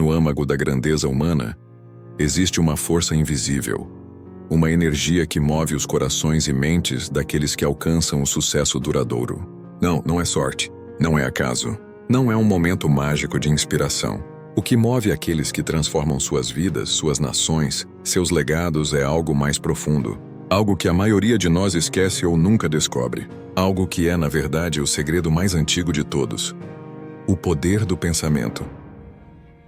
No âmago da grandeza humana, existe uma força invisível, uma energia que move os corações e mentes daqueles que alcançam o sucesso duradouro. Não é sorte, não é acaso, não é um momento mágico de inspiração. O que move aqueles que transformam suas vidas, suas nações, seus legados é algo mais profundo. Algo que a maioria de nós esquece ou nunca descobre. Algo que é, na verdade, o segredo mais antigo de todos. O poder do pensamento.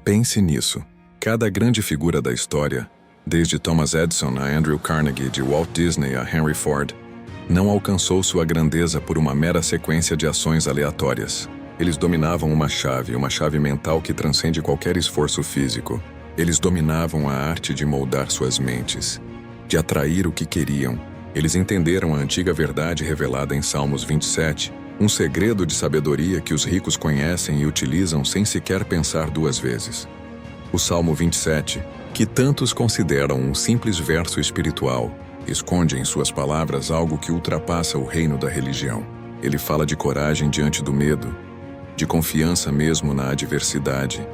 Pense nisso. Cada grande figura da história, desde Thomas Edison a Andrew Carnegie, de Walt Disney a Henry Ford, não alcançou sua grandeza por uma mera sequência de ações aleatórias. Eles dominavam uma chave mental que transcende qualquer esforço físico. Eles dominavam a arte de moldar suas mentes, de atrair o que queriam. Eles entenderam a antiga verdade revelada em Salmos 27, um segredo de sabedoria que os ricos conhecem e utilizam sem sequer pensar duas vezes. O Salmo 27, que tantos consideram um simples verso espiritual, esconde em suas palavras algo que ultrapassa o reino da religião. Ele fala de coragem diante do medo, de confiança mesmo na adversidade,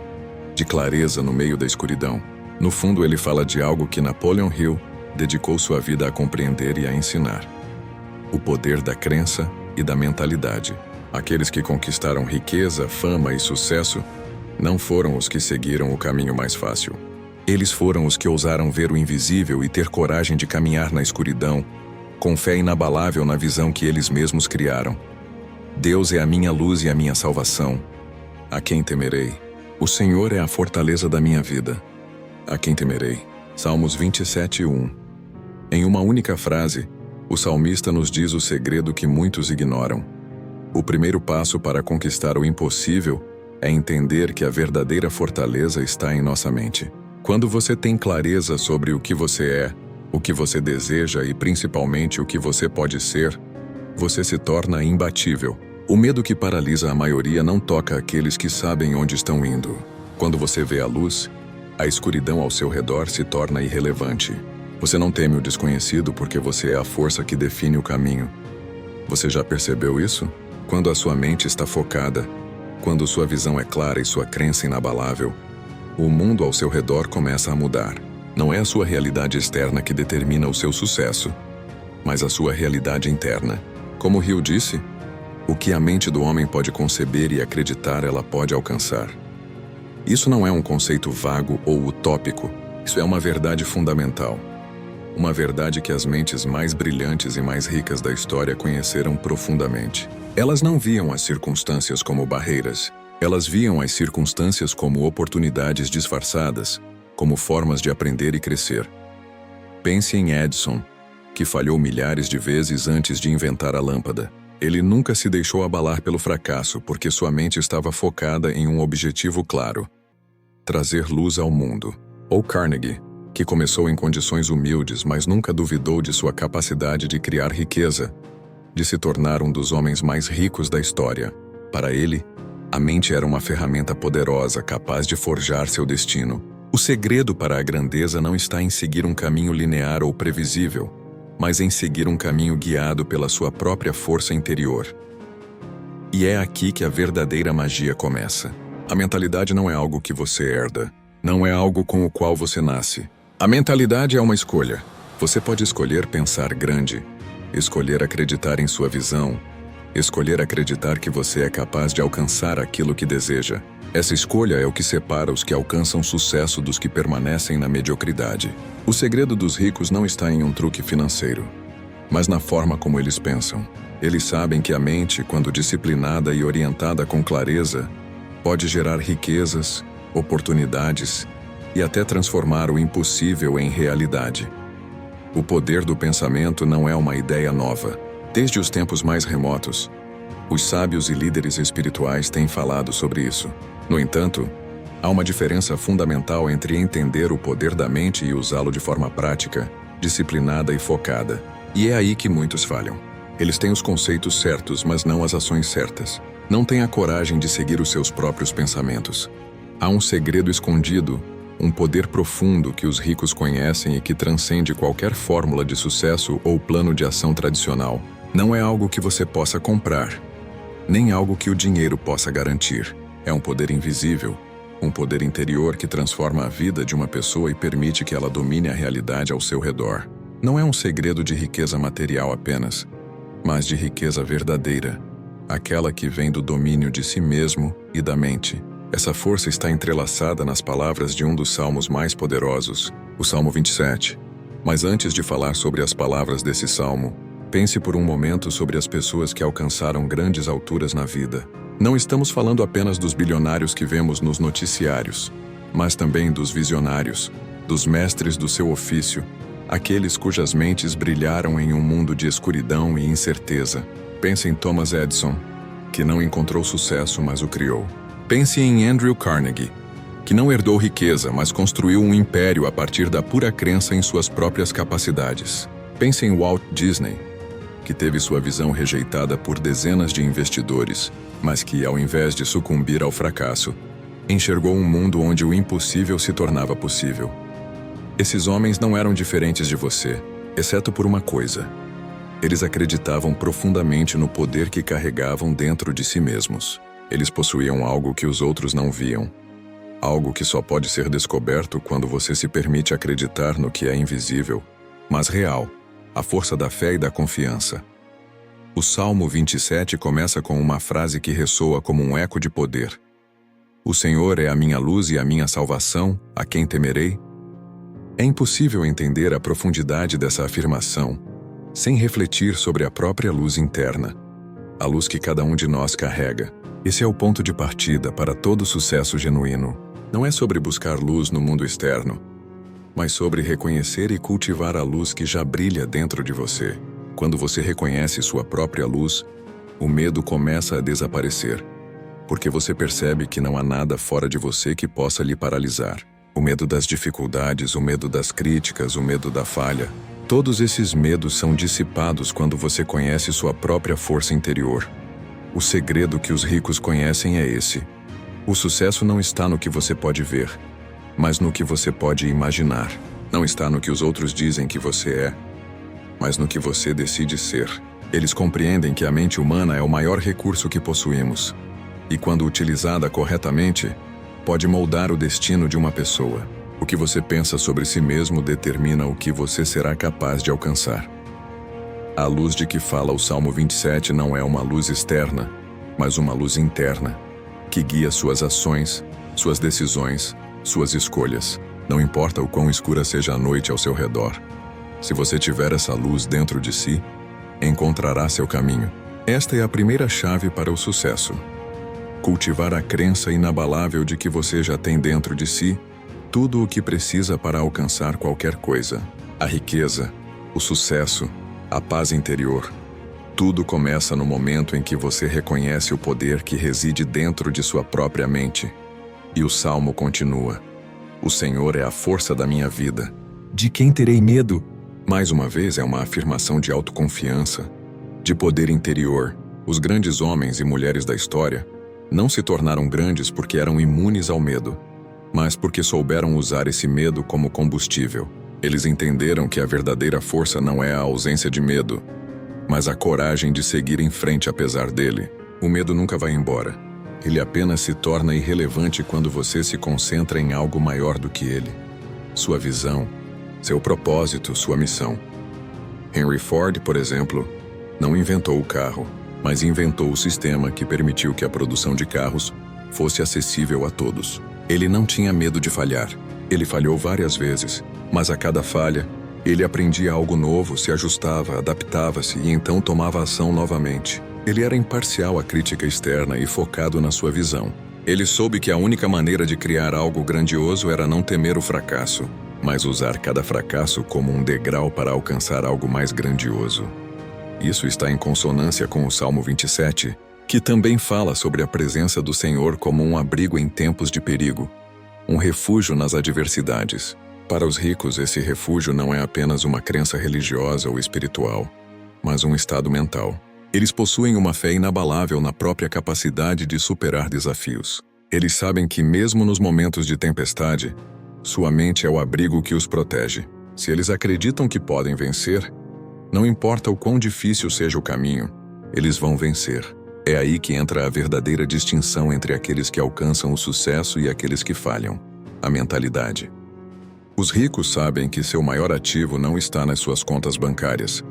de clareza no meio da escuridão. No fundo, ele fala de algo que Napoleon Hill dedicou sua vida a compreender e a ensinar: o poder da crença e da mentalidade. Aqueles que conquistaram riqueza, fama e sucesso não foram os que seguiram o caminho mais fácil. Eles foram os que ousaram ver o invisível e ter coragem de caminhar na escuridão, com fé inabalável na visão que eles mesmos criaram. Deus é a minha luz e a minha salvação. A quem temerei? O Senhor é a fortaleza da minha vida. A quem temerei? Salmos 27:1. Em uma única frase, o salmista nos diz o segredo que muitos ignoram. O primeiro passo para conquistar o impossível é entender que a verdadeira fortaleza está em nossa mente. Quando você tem clareza sobre o que você é, o que você deseja e principalmente o que você pode ser, você se torna imbatível. O medo que paralisa a maioria não toca aqueles que sabem onde estão indo. Quando você vê a luz, a escuridão ao seu redor se torna irrelevante. Você não teme o desconhecido porque você é a força que define o caminho. Você já percebeu isso? Quando a sua mente está focada, quando sua visão é clara e sua crença inabalável, o mundo ao seu redor começa a mudar. Não é a sua realidade externa que determina o seu sucesso, mas a sua realidade interna. Como Hill disse, o que a mente do homem pode conceber e acreditar, ela pode alcançar. Isso não é um conceito vago ou utópico, isso é uma verdade fundamental. Uma verdade que as mentes mais brilhantes e mais ricas da história conheceram profundamente. Elas não viam as circunstâncias como barreiras, elas viam as circunstâncias como oportunidades disfarçadas, como formas de aprender e crescer. Pense em Edison, que falhou milhares de vezes antes de inventar a lâmpada. Ele nunca se deixou abalar pelo fracasso porque sua mente estava focada em um objetivo claro: trazer luz ao mundo. Ou Carnegie, que começou em condições humildes, mas nunca duvidou de sua capacidade de criar riqueza, de se tornar um dos homens mais ricos da história. Para ele, a mente era uma ferramenta poderosa capaz de forjar seu destino. O segredo para a grandeza não está em seguir um caminho linear ou previsível, mas em seguir um caminho guiado pela sua própria força interior. E é aqui que a verdadeira magia começa. A mentalidade não é algo que você herda, não é algo com o qual você nasce. A mentalidade é uma escolha. Você pode escolher pensar grande, escolher acreditar em sua visão, escolher acreditar que você é capaz de alcançar aquilo que deseja. Essa escolha é o que separa os que alcançam sucesso dos que permanecem na mediocridade. O segredo dos ricos não está em um truque financeiro, mas na forma como eles pensam. Eles sabem que a mente, quando disciplinada e orientada com clareza, pode gerar riquezas, oportunidades e até transformar o impossível em realidade. O poder do pensamento não é uma ideia nova. Desde os tempos mais remotos, os sábios e líderes espirituais têm falado sobre isso. No entanto, há uma diferença fundamental entre entender o poder da mente e usá-lo de forma prática, disciplinada e focada. E é aí que muitos falham. Eles têm os conceitos certos, mas não as ações certas. Não têm a coragem de seguir os seus próprios pensamentos. Há um segredo escondido, um poder profundo que os ricos conhecem e que transcende qualquer fórmula de sucesso ou plano de ação tradicional. Não é algo que você possa comprar, nem algo que o dinheiro possa garantir. É um poder invisível, Um poder interior que transforma a vida de uma pessoa e permite que ela domine a realidade ao seu redor. Não é um segredo de riqueza material apenas, mas de riqueza verdadeira, aquela que vem do domínio de si mesmo e da mente. Essa força está entrelaçada nas palavras de um dos salmos mais poderosos, o Salmo 27. Mas antes de falar sobre as palavras desse salmo, pense por um momento sobre as pessoas que alcançaram grandes alturas na vida. Não estamos falando apenas dos bilionários que vemos nos noticiários, mas também dos visionários, dos mestres do seu ofício, aqueles cujas mentes brilharam em um mundo de escuridão e incerteza. Pense em Thomas Edison, que não encontrou sucesso, mas o criou. Pense em Andrew Carnegie, que não herdou riqueza, mas construiu um império a partir da pura crença em suas próprias capacidades. Pense em Walt Disney, que teve sua visão rejeitada por dezenas de investidores, mas que, ao invés de sucumbir ao fracasso, enxergou um mundo onde o impossível se tornava possível. Esses homens não eram diferentes de você, exceto por uma coisa. Eles acreditavam profundamente no poder que carregavam dentro de si mesmos. Eles possuíam algo que os outros não viam. Algo que só pode ser descoberto quando você se permite acreditar no que é invisível, mas real, a força da fé e da confiança. O Salmo 27 começa com uma frase que ressoa como um eco de poder. O Senhor é a minha luz e a minha salvação, a quem temerei? É impossível entender a profundidade dessa afirmação sem refletir sobre a própria luz interna, a luz que cada um de nós carrega. Esse é o ponto de partida para todo sucesso genuíno. Não é sobre buscar luz no mundo externo, mas sobre reconhecer e cultivar a luz que já brilha dentro de você. Quando você reconhece sua própria luz, o medo começa a desaparecer, porque você percebe que não há nada fora de você que possa lhe paralisar. O medo das dificuldades, o medo das críticas, o medo da falha, todos esses medos são dissipados quando você conhece sua própria força interior. O segredo que os ricos conhecem é esse. O sucesso não está no que você pode ver, mas no que você pode imaginar. Não está no que os outros dizem que você é, mas no que você decide ser. Eles compreendem que a mente humana é o maior recurso que possuímos, e quando utilizada corretamente, pode moldar o destino de uma pessoa. O que você pensa sobre si mesmo determina o que você será capaz de alcançar. A luz de que fala o Salmo 27 não é uma luz externa, mas uma luz interna, que guia suas ações, suas decisões, suas escolhas. Não importa o quão escura seja a noite ao seu redor. Se você tiver essa luz dentro de si, encontrará seu caminho. Esta é a primeira chave para o sucesso. Cultivar a crença inabalável de que você já tem dentro de si tudo o que precisa para alcançar qualquer coisa. A riqueza, o sucesso, a paz interior. Tudo começa no momento em que você reconhece o poder que reside dentro de sua própria mente. E o Salmo continua: O Senhor é a força da minha vida. De quem terei medo? Mais uma vez é uma afirmação de autoconfiança, de poder interior. Os grandes homens e mulheres da história não se tornaram grandes porque eram imunes ao medo, mas porque souberam usar esse medo como combustível. Eles entenderam que a verdadeira força não é a ausência de medo, mas a coragem de seguir em frente apesar dele. O medo nunca vai embora. Ele apenas se torna irrelevante quando você se concentra em algo maior do que ele. Sua visão, seu propósito, sua missão. Henry Ford, por exemplo, não inventou o carro, mas inventou o sistema que permitiu que a produção de carros fosse acessível a todos. Ele não tinha medo de falhar. Ele falhou várias vezes, mas a cada falha, ele aprendia algo novo, se ajustava, adaptava-se e então tomava ação novamente. Ele era imparcial à crítica externa e focado na sua visão. Ele soube que a única maneira de criar algo grandioso era não temer o fracasso, mas usar cada fracasso como um degrau para alcançar algo mais grandioso. Isso está em consonância com o Salmo 27, que também fala sobre a presença do Senhor como um abrigo em tempos de perigo, um refúgio nas adversidades. Para os ricos, esse refúgio não é apenas uma crença religiosa ou espiritual, mas um estado mental. Eles possuem uma fé inabalável na própria capacidade de superar desafios. Eles sabem que mesmo nos momentos de tempestade, sua mente é o abrigo que os protege. Se eles acreditam que podem vencer, não importa o quão difícil seja o caminho, eles vão vencer. É aí que entra a verdadeira distinção entre aqueles que alcançam o sucesso e aqueles que falham: a mentalidade. Os ricos sabem que seu maior ativo não está nas suas contas bancárias,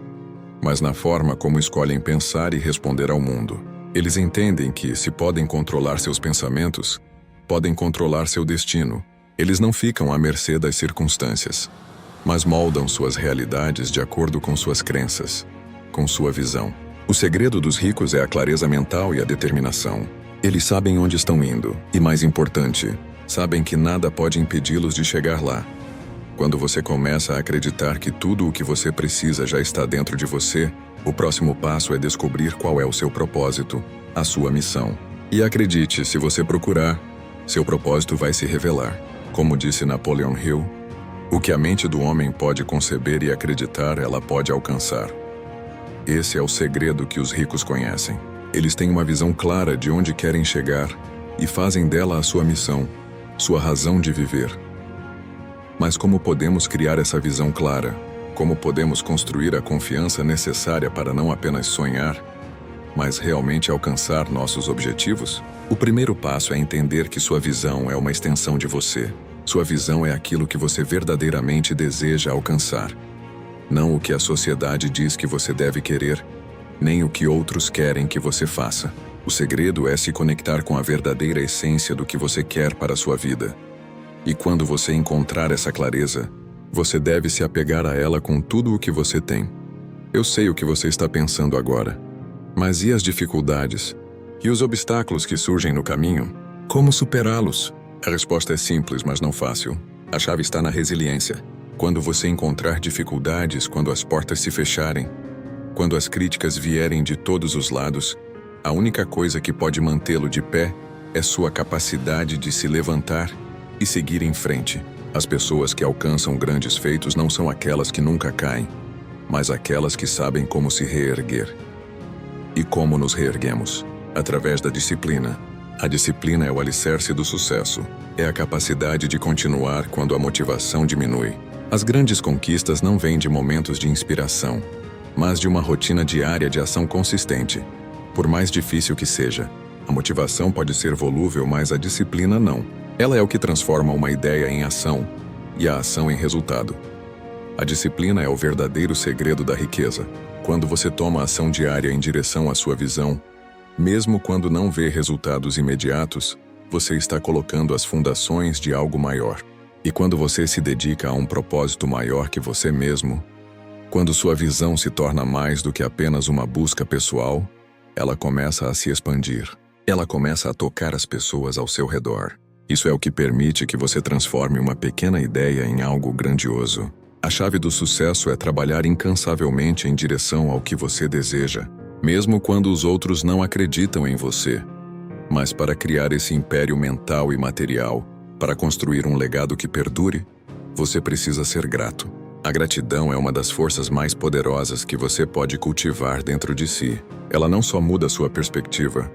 mas na forma como escolhem pensar e responder ao mundo. Eles entendem que, se podem controlar seus pensamentos, podem controlar seu destino. Eles não ficam à mercê das circunstâncias, mas moldam suas realidades de acordo com suas crenças, com sua visão. O segredo dos ricos é a clareza mental e a determinação. Eles sabem onde estão indo e, mais importante, sabem que nada pode impedi-los de chegar lá. Quando você começa a acreditar que tudo o que você precisa já está dentro de você, o próximo passo é descobrir qual é o seu propósito, a sua missão. E acredite, se você procurar, seu propósito vai se revelar. Como disse Napoleon Hill, o que a mente do homem pode conceber e acreditar, ela pode alcançar. Esse é o segredo que os ricos conhecem. Eles têm uma visão clara de onde querem chegar e fazem dela a sua missão, sua razão de viver. Mas como podemos criar essa visão clara? Como podemos construir a confiança necessária para não apenas sonhar, mas realmente alcançar nossos objetivos? O primeiro passo é entender que sua visão é uma extensão de você. Sua visão é aquilo que você verdadeiramente deseja alcançar. Não o que a sociedade diz que você deve querer, nem o que outros querem que você faça. O segredo é se conectar com a verdadeira essência do que você quer para a sua vida. E quando você encontrar essa clareza, você deve se apegar a ela com tudo o que você tem. Eu sei o que você está pensando agora. Mas e as dificuldades? E os obstáculos que surgem no caminho? Como superá-los? A resposta é simples, mas não fácil. A chave está na resiliência. Quando você encontrar dificuldades, quando as portas se fecharem, quando as críticas vierem de todos os lados, a única coisa que pode mantê-lo de pé é sua capacidade de se levantar e seguir em frente. As pessoas que alcançam grandes feitos não são aquelas que nunca caem, mas aquelas que sabem como se reerguer. E como nos reerguemos? Através da disciplina. A disciplina é o alicerce do sucesso. É a capacidade de continuar quando a motivação diminui. As grandes conquistas não vêm de momentos de inspiração, mas de uma rotina diária de ação consistente. Por mais difícil que seja, a motivação pode ser volúvel, mas a disciplina não. Ela é o que transforma uma ideia em ação e a ação em resultado. A disciplina é o verdadeiro segredo da riqueza. Quando você toma ação diária em direção à sua visão, mesmo quando não vê resultados imediatos, você está colocando as fundações de algo maior. E quando você se dedica a um propósito maior que você mesmo, quando sua visão se torna mais do que apenas uma busca pessoal, ela começa a se expandir. Ela começa a tocar as pessoas ao seu redor. Isso é o que permite que você transforme uma pequena ideia em algo grandioso. A chave do sucesso é trabalhar incansavelmente em direção ao que você deseja, mesmo quando os outros não acreditam em você. Mas para criar esse império mental e material, para construir um legado que perdure, você precisa ser grato. A gratidão é uma das forças mais poderosas que você pode cultivar dentro de si. Ela não só muda sua perspectiva,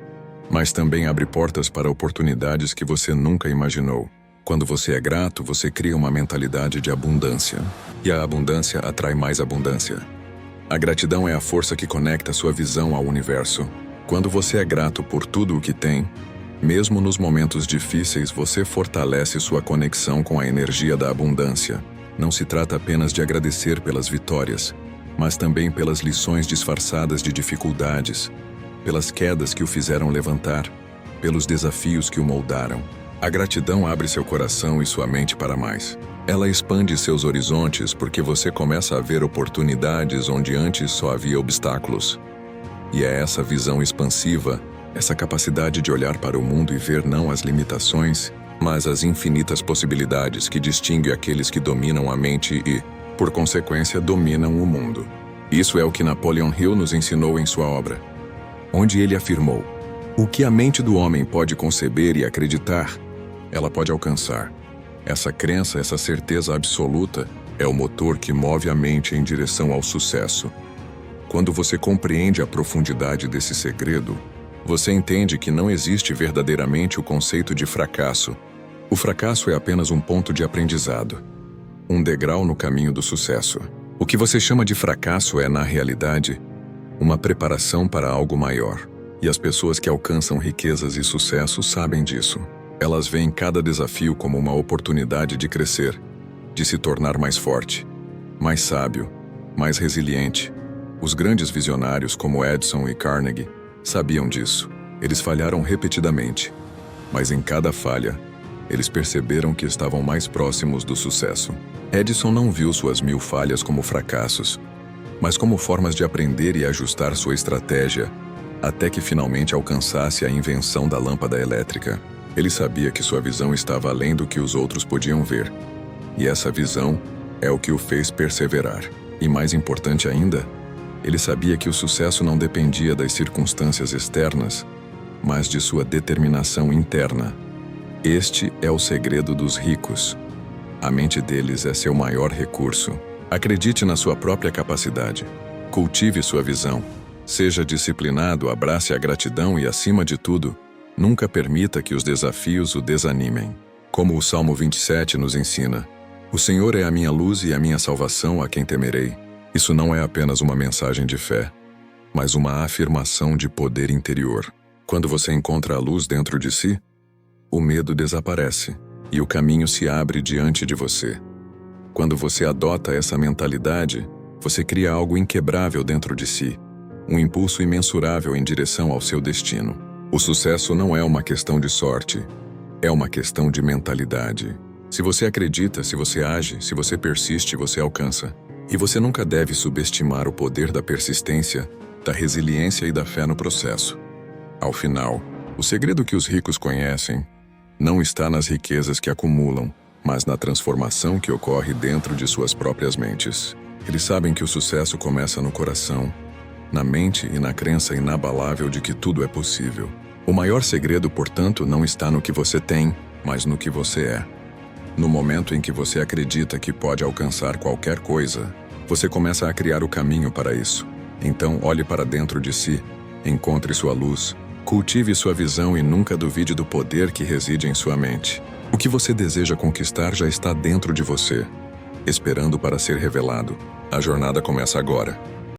mas também abre portas para oportunidades que você nunca imaginou. Quando você é grato, você cria uma mentalidade de abundância. E a abundância atrai mais abundância. A gratidão é a força que conecta sua visão ao universo. Quando você é grato por tudo o que tem, mesmo nos momentos difíceis, você fortalece sua conexão com a energia da abundância. Não se trata apenas de agradecer pelas vitórias, mas também pelas lições disfarçadas de dificuldades, pelas quedas que o fizeram levantar, pelos desafios que o moldaram. A gratidão abre seu coração e sua mente para mais. Ela expande seus horizontes porque você começa a ver oportunidades onde antes só havia obstáculos. E é essa visão expansiva, essa capacidade de olhar para o mundo e ver não as limitações, mas as infinitas possibilidades que distingue aqueles que dominam a mente e, por consequência, dominam o mundo. Isso é o que Napoleon Hill nos ensinou em sua obra, onde ele afirmou: o que a mente do homem pode conceber e acreditar, ela pode alcançar. Essa crença, essa certeza absoluta, é o motor que move a mente em direção ao sucesso. Quando você compreende a profundidade desse segredo, você entende que não existe verdadeiramente o conceito de fracasso. O fracasso é apenas um ponto de aprendizado, um degrau no caminho do sucesso. O que você chama de fracasso é, na realidade, uma preparação para algo maior. E as pessoas que alcançam riquezas e sucesso sabem disso. Elas veem cada desafio como uma oportunidade de crescer, de se tornar mais forte, mais sábio, mais resiliente. Os grandes visionários como Edison e Carnegie sabiam disso. Eles falharam repetidamente, mas em cada falha, eles perceberam que estavam mais próximos do sucesso. Edison não viu suas 1000 falhas como fracassos, mas como formas de aprender e ajustar sua estratégia até que finalmente alcançasse a invenção da lâmpada elétrica. Ele sabia que sua visão estava além do que os outros podiam ver, e essa visão é o que o fez perseverar. E mais importante ainda, ele sabia que o sucesso não dependia das circunstâncias externas, mas de sua determinação interna. Este é o segredo dos ricos. A mente deles é seu maior recurso. Acredite na sua própria capacidade. Cultive sua visão. Seja disciplinado, abrace a gratidão e, acima de tudo, nunca permita que os desafios o desanimem. Como o Salmo 27 nos ensina, o Senhor é a minha luz e a minha salvação, a quem temerei. Isso não é apenas uma mensagem de fé, mas uma afirmação de poder interior. Quando você encontra a luz dentro de si, o medo desaparece e o caminho se abre diante de você. Quando você adota essa mentalidade, você cria algo inquebrável dentro de si, um impulso imensurável em direção ao seu destino. O sucesso não é uma questão de sorte, é uma questão de mentalidade. Se você acredita, se você age, se você persiste, você alcança. E você nunca deve subestimar o poder da persistência, da resiliência e da fé no processo. Ao final, o segredo que os ricos conhecem não está nas riquezas que acumulam, mas na transformação que ocorre dentro de suas próprias mentes. Eles sabem que o sucesso começa no coração, na mente e na crença inabalável de que tudo é possível. O maior segredo, portanto, não está no que você tem, mas no que você é. No momento em que você acredita que pode alcançar qualquer coisa, você começa a criar o caminho para isso. Então, olhe para dentro de si, encontre sua luz, cultive sua visão e nunca duvide do poder que reside em sua mente. O que você deseja conquistar já está dentro de você, esperando para ser revelado. A jornada começa agora.